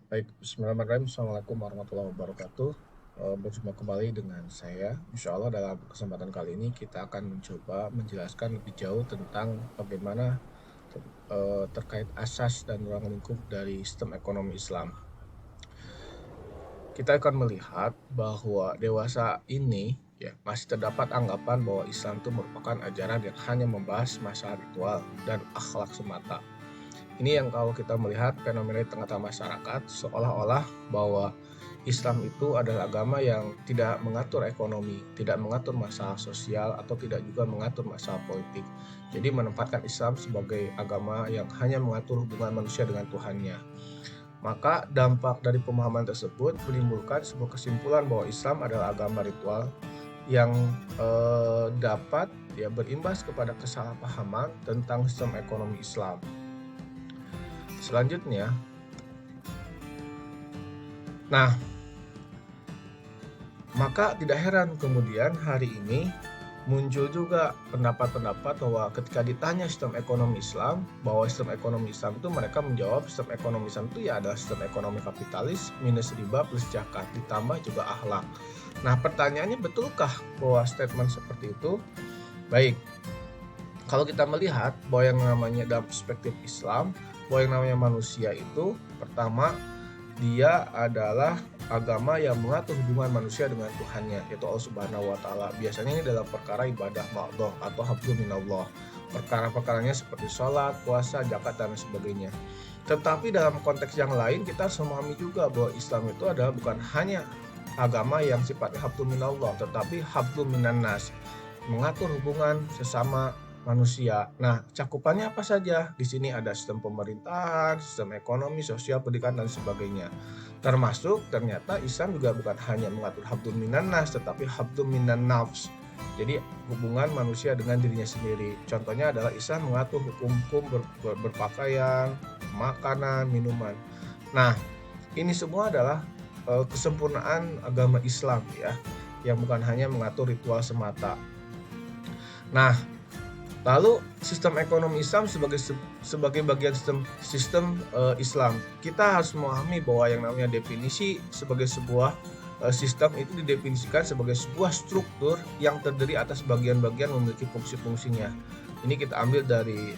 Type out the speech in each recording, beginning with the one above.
Baik, bismillahirrahmanirrahim. Assalamualaikum warahmatullahi wabarakatuh. Berjumpa kembali dengan saya. Insya Allah dalam kesempatan kali ini kita akan mencoba menjelaskan lebih jauh tentang bagaimana terkait asas dan ruang lingkup dari sistem ekonomi Islam. Kita akan melihat bahwa dewasa ini ya masih terdapat anggapan bahwa Islam itu merupakan ajaran yang hanya membahas masalah ritual dan akhlak semata. Ini yang kalau kita melihat fenomena di tengah-tengah masyarakat, seolah-olah bahwa Islam itu adalah agama yang tidak mengatur ekonomi, tidak mengatur masalah sosial, atau tidak juga mengatur masalah politik. Jadi menempatkan Islam sebagai agama yang hanya mengatur hubungan manusia dengan Tuhannya. Maka dampak dari pemahaman tersebut menimbulkan sebuah kesimpulan bahwa Islam adalah agama ritual yang dapat ya berimbas kepada kesalahpahaman tentang sistem ekonomi Islam. Selanjutnya, nah, maka tidak heran kemudian hari ini muncul juga pendapat-pendapat bahwa ketika ditanya sistem ekonomi Islam, bahwa sistem ekonomi Islam itu mereka menjawab sistem ekonomi Islam itu ya adalah sistem ekonomi kapitalis minus riba plus zakat ditambah juga akhlak. Nah, pertanyaannya betulkah bahwa statement seperti itu? Baik, kalau kita melihat bahwa yang namanya dalam perspektif Islam, bahwa yang namanya manusia itu pertama dia adalah agama yang mengatur hubungan manusia dengan Tuhannya, yaitu Allah Subhanahu wa taala. Biasanya ini dalam perkara ibadah ma'dhah atau hablum minallah. Perkara-perkaranya seperti sholat, puasa, zakat dan sebagainya. Tetapi dalam konteks yang lain kita harus memahami juga bahwa Islam itu adalah bukan hanya agama yang sifatnya hablum minallah, tetapi hablum minannas, mengatur hubungan sesama manusia. Nah, cakupannya apa saja? Di sini ada sistem pemerintahan, sistem ekonomi, sosial, pendidikan, dan sebagainya. Termasuk ternyata Islam juga bukan hanya mengatur hablum minan nas, tetapi hablum minan nafs. Jadi hubungan manusia dengan dirinya sendiri. Contohnya adalah Islam mengatur hukum-hukum berpakaian, makanan, minuman. Nah, ini semua adalah kesempurnaan agama Islam ya, yang bukan hanya mengatur ritual semata. Nah, lalu sistem ekonomi Islam sebagai bagian sistem Islam, kita harus memahami bahwa yang namanya definisi sebagai sebuah sistem itu didefinisikan sebagai sebuah struktur yang terdiri atas bagian-bagian memiliki fungsi-fungsinya. Ini kita ambil dari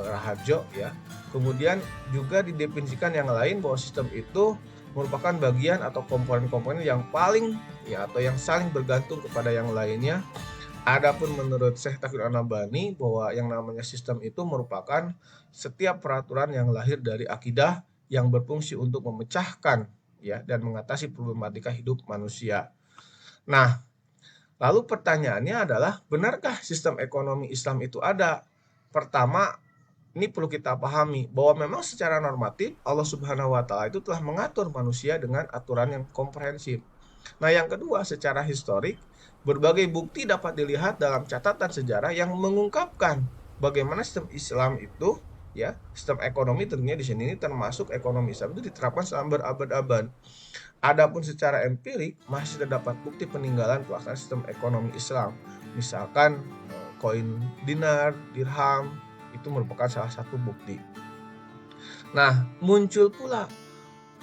Raharjo ya. Kemudian juga didefinisikan yang lain bahwa sistem itu merupakan bagian atau komponen-komponen yang paling ya atau yang saling bergantung kepada yang lainnya. Adapun menurut Syekh Taqiyuddin An-Nabhani bahwa yang namanya sistem itu merupakan setiap peraturan yang lahir dari akidah yang berfungsi untuk memecahkan ya dan mengatasi problematika hidup manusia. Nah, lalu pertanyaannya adalah benarkah sistem ekonomi Islam itu ada? Pertama, ini perlu kita pahami bahwa memang secara normatif Allah Subhanahu wa taala itu telah mengatur manusia dengan aturan yang komprehensif. Nah, yang kedua, secara historik, berbagai bukti dapat dilihat dalam catatan sejarah yang mengungkapkan bagaimana sistem Islam itu, ya, sistem ekonomi tentunya di sini ini termasuk ekonomi Islam itu diterapkan selama berabad-abad. Adapun secara empirik masih terdapat bukti peninggalan pelaksanaan sistem ekonomi Islam. Misalkan koin dinar, dirham itu merupakan salah satu bukti. Nah, muncul pula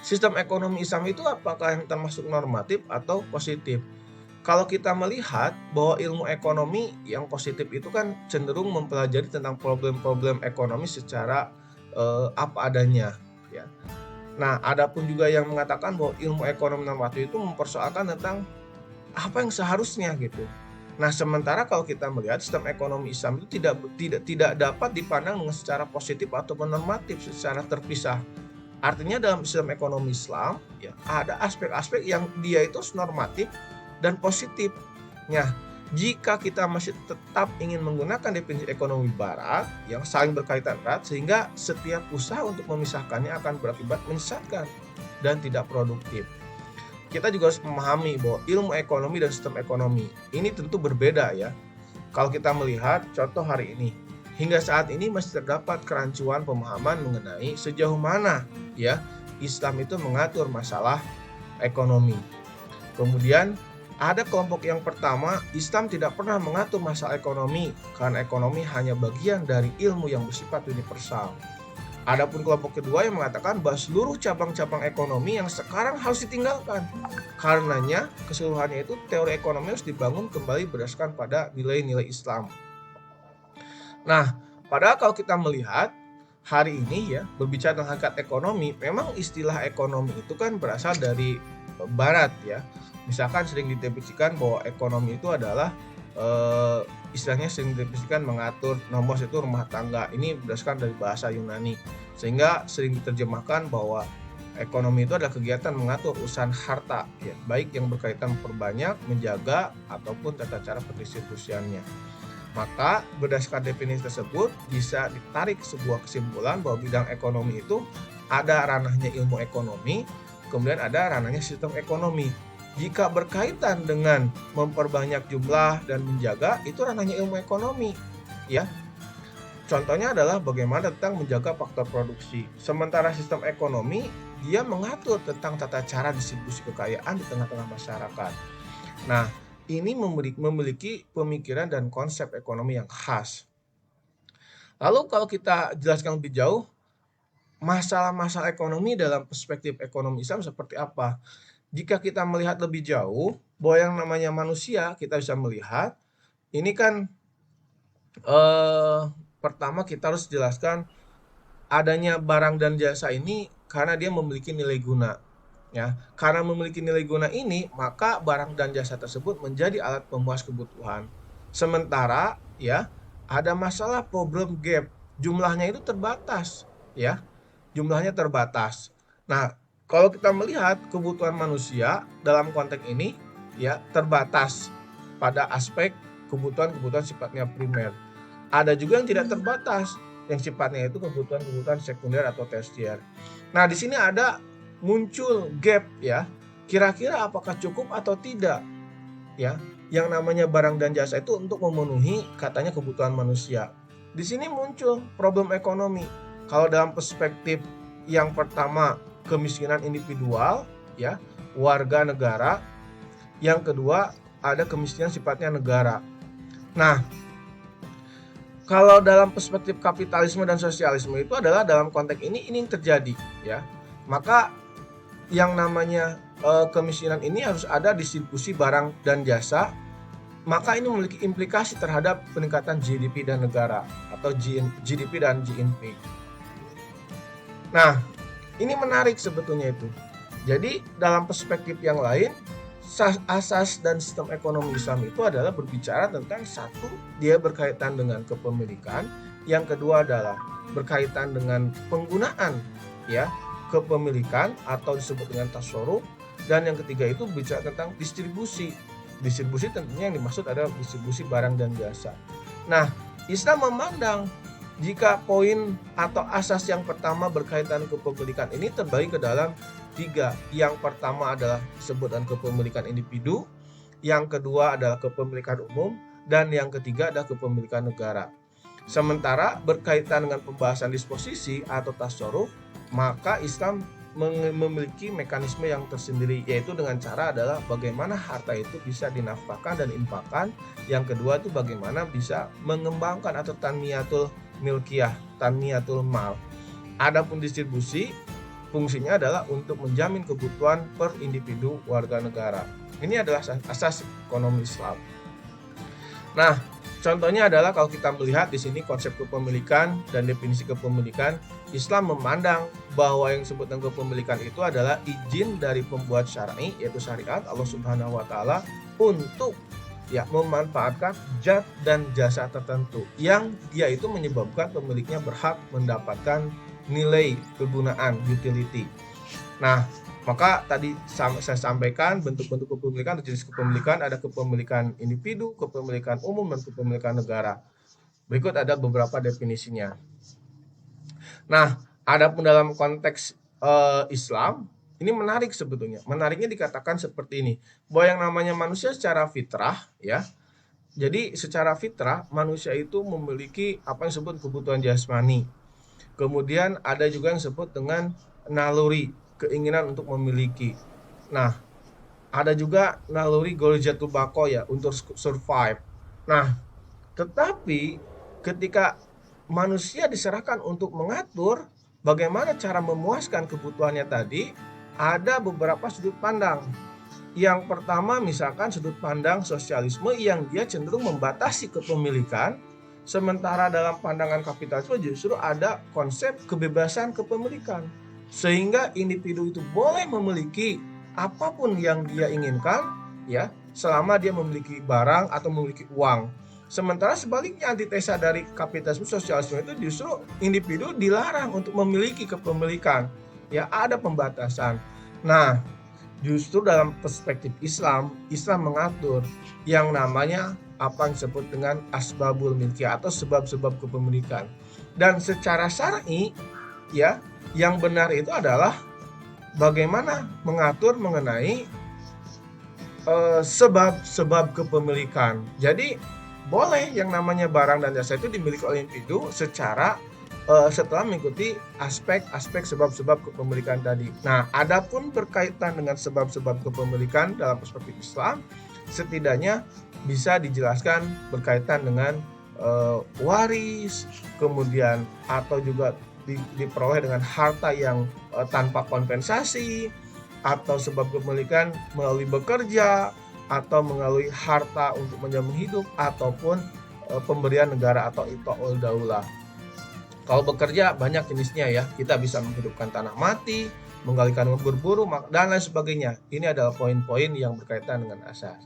sistem ekonomi Islam itu apakah yang termasuk normatif atau positif? Kalau kita melihat bahwa ilmu ekonomi yang positif itu kan cenderung mempelajari tentang problem-problem ekonomi secara apa adanya, ya. Nah, adapun juga yang mengatakan bahwa ilmu ekonomi normatif itu mempersoalkan tentang apa yang seharusnya gitu. Nah, sementara kalau kita melihat sistem ekonomi Islam itu tidak dapat dipandang dengan secara positif atau normatif secara terpisah. Artinya dalam sistem ekonomi Islam ya ada aspek-aspek yang dia itu normatif dan positif. Nah, jika kita masih tetap ingin menggunakan definisi ekonomi barat yang saling berkaitan erat sehingga setiap usaha untuk memisahkannya akan berakibat menyesatkan dan tidak produktif. Kita juga harus memahami bahwa ilmu ekonomi dan sistem ekonomi ini tentu berbeda ya. Kalau kita melihat contoh hari ini, hingga saat ini masih terdapat kerancuan pemahaman mengenai sejauh mana ya Islam itu mengatur masalah ekonomi. Kemudian ada kelompok yang pertama, Islam tidak pernah mengatur masalah ekonomi karena ekonomi hanya bagian dari ilmu yang bersifat universal. Adapun kelompok kedua yang mengatakan bahwa seluruh cabang-cabang ekonomi yang sekarang harus ditinggalkan. Karenanya keseluruhannya itu teori ekonomi harus dibangun kembali berdasarkan pada nilai-nilai Islam. Nah, padahal kalau kita melihat hari ini ya, berbicara tentang hakikat ekonomi, memang istilah ekonomi itu kan berasal dari barat ya. Misalkan sering didefinisikan bahwa ekonomi itu adalah istilahnya sering didefinisikan mengatur nomor itu rumah tangga. Ini berdasarkan dari bahasa Yunani. Sehingga sering diterjemahkan bahwa ekonomi itu adalah kegiatan mengatur urusan harta ya, baik yang berkaitan memperbanyak, menjaga ataupun tata cara pendistribusiannya. Maka berdasarkan definisi tersebut bisa ditarik sebuah kesimpulan bahwa bidang ekonomi itu ada ranahnya ilmu ekonomi, kemudian ada ranahnya sistem ekonomi. Jika berkaitan dengan memperbanyak jumlah dan menjaga, itu ranahnya ilmu ekonomi, ya. Contohnya adalah bagaimana tentang menjaga faktor produksi. Sementara sistem ekonomi dia mengatur tentang tata cara distribusi kekayaan di tengah-tengah masyarakat. Nah, ini memiliki pemikiran dan konsep ekonomi yang khas. Lalu kalau kita jelaskan lebih jauh, masalah-masalah ekonomi dalam perspektif ekonomi Islam seperti apa? Jika kita melihat lebih jauh, bahwa yang namanya manusia, kita bisa melihat, ini kan pertama kita harus jelaskan adanya barang dan jasa ini karena dia memiliki nilai guna. Ya, karena memiliki nilai guna ini, maka barang dan jasa tersebut menjadi alat pemuas kebutuhan. Sementara, ya, ada masalah problem gap. Jumlahnya itu terbatas, ya. Jumlahnya terbatas. Nah, kalau kita melihat kebutuhan manusia dalam konteks ini, ya, terbatas pada aspek kebutuhan-kebutuhan sifatnya primer. Ada juga yang tidak terbatas, yang sifatnya itu kebutuhan-kebutuhan sekunder atau tersier. Nah, di sini ada muncul gap ya. Kira-kira apakah cukup atau tidak? Ya, yang namanya barang dan jasa itu untuk memenuhi katanya kebutuhan manusia. Di sini muncul problem ekonomi. Kalau dalam perspektif yang pertama kemiskinan individual ya, warga negara. Yang kedua ada kemiskinan sifatnya negara. Nah, kalau dalam perspektif kapitalisme dan sosialisme itu adalah dalam konteks ini yang terjadi ya. Maka yang namanya kemiskinan ini harus ada distribusi barang dan jasa, maka ini memiliki implikasi terhadap peningkatan GDP dan negara atau GDP dan GNP. Nah, ini menarik sebetulnya itu. Jadi dalam perspektif yang lain, asas dan sistem ekonomi Islam itu adalah berbicara tentang satu, dia berkaitan dengan kepemilikan, yang kedua adalah berkaitan dengan penggunaan ya, kepemilikan atau disebut dengan tasarruf, dan yang ketiga itu bicara tentang distribusi. Distribusi tentunya yang dimaksud adalah distribusi barang dan jasa. Nah, Islam memandang jika poin atau asas yang pertama berkaitan kepemilikan ini terbagi ke dalam tiga. Yang pertama adalah disebutkan kepemilikan individu, yang kedua adalah kepemilikan umum, dan yang ketiga adalah kepemilikan negara. Sementara berkaitan dengan pembahasan disposisi atau tasarruf, maka Islam memiliki mekanisme yang tersendiri, yaitu dengan cara adalah bagaimana harta itu bisa dinafkahkan dan infakkan. Yang kedua itu bagaimana bisa mengembangkan atau tanmiyatul milkiyah, tanmiyatul mal. Adapun distribusi fungsinya adalah untuk menjamin kebutuhan per individu warga negara. Ini adalah asas ekonomi Islam. Nah, contohnya adalah kalau kita melihat di sini konsep kepemilikan dan definisi kepemilikan, Islam memandang bahwa yang disebut dengan kepemilikan itu adalah izin dari pembuat syar'i, yaitu syariat Allah Subhanahu wa taala, untuk ya memanfaatkan zat dan jasa tertentu yang dia itu menyebabkan pemiliknya berhak mendapatkan nilai kegunaan utility. Nah, maka tadi saya sampaikan bentuk-bentuk kepemilikan atau jenis kepemilikan, ada kepemilikan individu, kepemilikan umum, dan kepemilikan negara. Berikut ada beberapa definisinya. Nah, adapun dalam konteks Islam, ini menarik sebetulnya. Menariknya dikatakan seperti ini, bahwa yang namanya manusia secara fitrah ya. Jadi secara fitrah manusia itu memiliki apa yang disebut kebutuhan jasmani. Kemudian ada juga yang disebut dengan naluri, keinginan untuk memiliki. Nah, ada juga naluri gorizatul baqo ya, untuk survive. Nah, tetapi ketika manusia diserahkan untuk mengatur bagaimana cara memuaskan kebutuhannya tadi, ada beberapa sudut pandang. Yang pertama misalkan sudut pandang sosialisme yang dia cenderung membatasi kepemilikan, sementara dalam pandangan kapitalisme justru ada konsep kebebasan kepemilikan. Sehingga individu itu boleh memiliki apapun yang dia inginkan, ya, selama dia memiliki barang atau memiliki uang. Sementara sebaliknya antitesa dari kapitalisme sosialisme itu justru individu dilarang untuk memiliki kepemilikan. Ya, ada pembatasan. Nah, justru dalam perspektif Islam, Islam mengatur yang namanya apa yang disebut dengan asbabul milkiyah atau sebab-sebab kepemilikan. Dan secara syar'i, ya, yang benar itu adalah bagaimana mengatur mengenai sebab-sebab kepemilikan. Jadi boleh yang namanya barang dan jasa itu dimiliki oleh individu secara setelah mengikuti aspek-aspek sebab-sebab kepemilikan tadi. Nah, adapun berkaitan dengan sebab-sebab kepemilikan dalam perspektif Islam, setidaknya bisa dijelaskan berkaitan dengan waris, kemudian atau juga diperoleh dengan harta yang tanpa kompensasi, atau sebab kepemilikan melalui bekerja, atau melalui harta untuk menyambung hidup, ataupun pemberian negara atau ita'ul daulah. Kalau bekerja banyak jenisnya ya, kita bisa menghidupkan tanah mati, menggalikan berburu, dan lain sebagainya. Ini adalah poin-poin yang berkaitan dengan asas.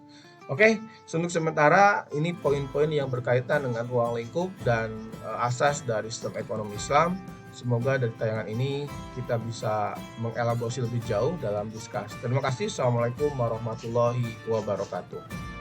Oke, untuk sementara ini poin-poin yang berkaitan dengan ruang lingkup dan asas dari sistem ekonomi Islam. Semoga dari tayangan ini kita bisa mengelaborasi lebih jauh dalam diskusi. Terima kasih. Assalamualaikum warahmatullahi wabarakatuh.